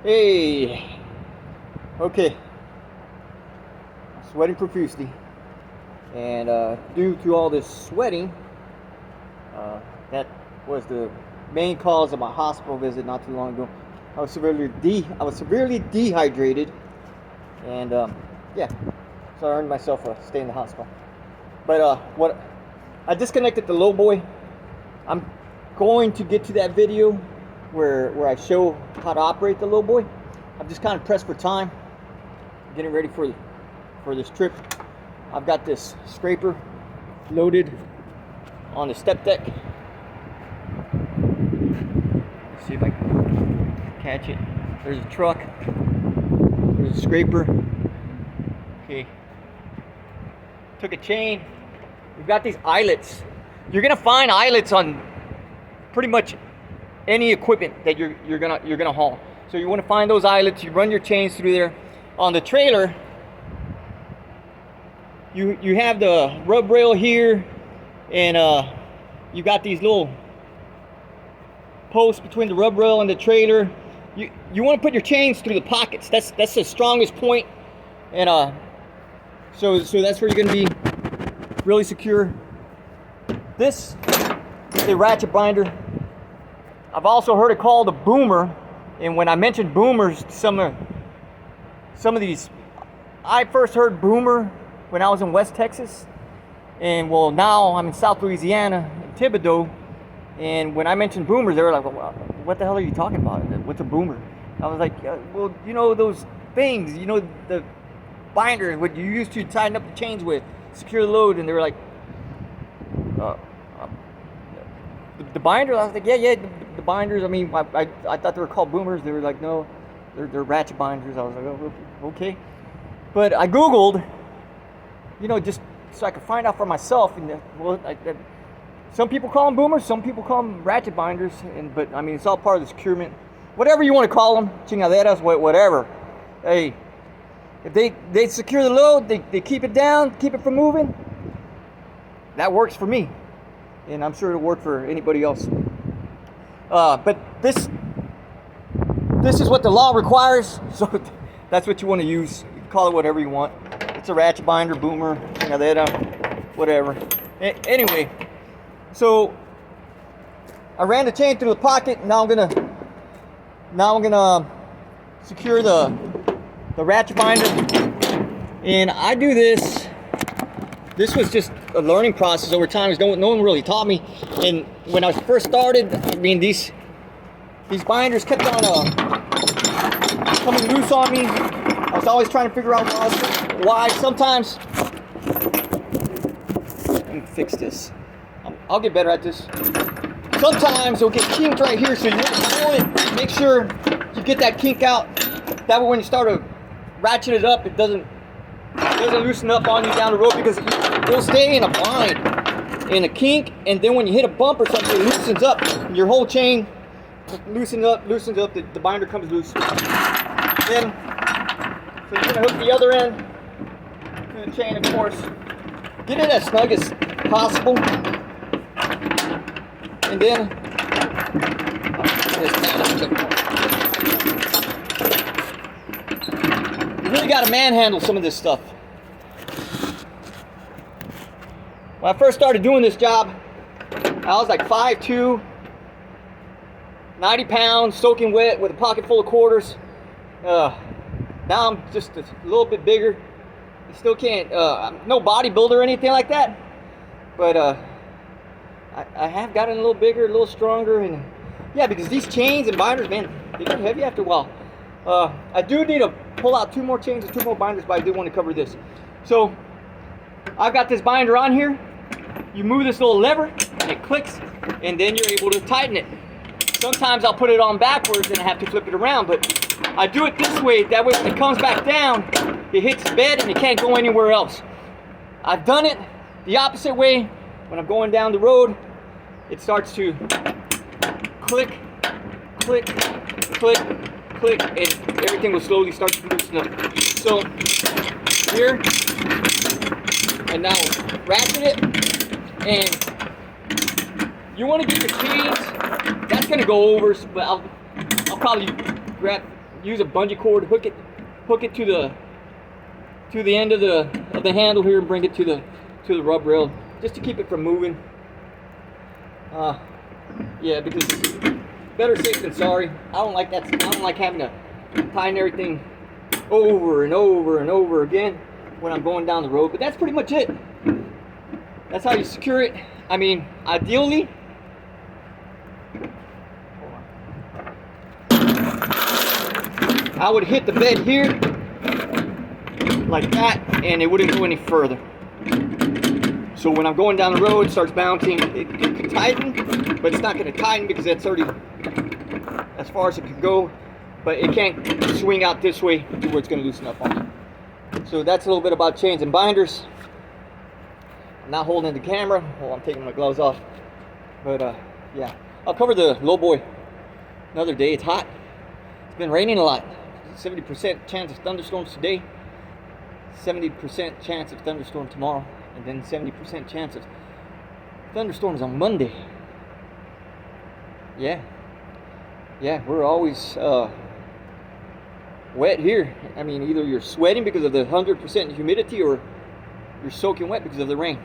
Hey, okay, sweating profusely, and due to all this sweating, that was the main cause of my hospital visit not too long ago. I was severely dehydrated, and yeah, so I earned myself a stay in the hospital. But what I disconnected the low boy. I'm going to get to that video where I show how to operate the low boy. I'm just kind of pressed for time, getting ready for this trip. I've got this scraper loaded on the step deck. Let's see if I can catch it. There's a truck. There's a scraper. Okay. Took a chain. We've got these eyelets. You're gonna find eyelets on pretty much any equipment that you're gonna haul. So you want to find those eyelets. You run your chains through there. On the trailer, you have the rub rail here, and you got these little posts between the rub rail and the trailer. You want to put your chains through the pockets. That's the strongest point, and so that's where you're gonna be really secure. This is a ratchet binder. I've also heard it called a boomer, and when I mentioned boomers, some of these, I first heard boomer when I was in West Texas, and well, now I'm in South Louisiana, in Thibodaux, and when I mentioned boomers, they were like, well, what the hell are you talking about? What's a boomer? I was like, well, you know those things, you know, the binder, what you used to tighten up the chains with, secure the load, and they were like, the binder. I was like, yeah, the binders. I mean, I thought they were called boomers. They were like, no, they're ratchet binders. I was like, oh, okay. But I Googled, you know, just so I could find out for myself. And some people call them boomers, some people call them ratchet binders. But I mean, it's all part of the securement, whatever you want to call them, chingaderas, whatever. Hey, if they secure the load, they keep it down, keep it from moving. That works for me, and I'm sure it'll work for anybody else. But this is what the law requires, so that's what you want to use. You can call it whatever you want. It's a ratchet binder, boomer, whatever. Anyway, so I ran the chain through the pocket. Now I'm gonna secure the ratchet binder, and I do this. This was just a learning process over time. No one really taught me. And when I first started, I mean, these binders kept on coming loose on me. I was always trying to figure out why. Sometimes, let me fix this. I'll get better at this. Sometimes it'll get kinked right here, so you want to pull it. Make sure you get that kink out. That way, when you start to ratchet it up, it doesn't loosen up on you down the road, because it'll stay in a bind, in a kink, and then when you hit a bump or something, it loosens up. Your whole chain loosens up, the binder comes loose. Then, so you're gonna hook the other end to the chain, of course. Get it as snug as possible, and then you really got to manhandle some of this stuff. When I first started doing this job, I was like 5'2", 90 pounds, soaking wet with a pocket full of quarters. Now I'm just a little bit bigger. I still can't, I'm no bodybuilder or anything like that, but I have gotten a little bigger, a little stronger, and yeah, because these chains and binders, man, they get heavy after a while. I do need to pull out 2 more chains and 2 more binders, but I do want to cover this. So I've got this binder on here. You move this little lever, and it clicks, and then you're able to tighten it. Sometimes I'll put it on backwards and I have to flip it around, but I do it this way. That way when it comes back down, it hits the bed and it can't go anywhere else. I've done it the opposite way. When I'm going down the road, it starts to click, click, click, click, and everything will slowly start to loosen up. So here, and now ratchet it, and you want to get your chains. That's gonna go over, but I'll probably use a bungee cord, hook it to the end of the handle here, and bring it to the rub rail, just to keep it from moving. Yeah, because better safe than sorry. I don't like that. I don't like having to tighten everything over and over and over again when I'm going down the road. But that's pretty much it. That's how you secure it. I mean, ideally, I would hit the bed here like that, and it wouldn't go any further. So when I'm going down the road, it starts bouncing. It could tighten, but it's not going to tighten because that's already as far as it could go. But it can't swing out this way to where it's going to loosen up on me. So that's a little bit about chains and binders. I'm not holding the camera. Oh, I'm taking my gloves off. But yeah, I'll cover the low boy another day. It's hot. It's been raining a lot. 70% chance of thunderstorms today. 70% chance of thunderstorm tomorrow. And then 70% chance of thunderstorms on Monday. Yeah, we're always wet here. I mean, either you're sweating because of the 100% humidity, or you're soaking wet because of the rain.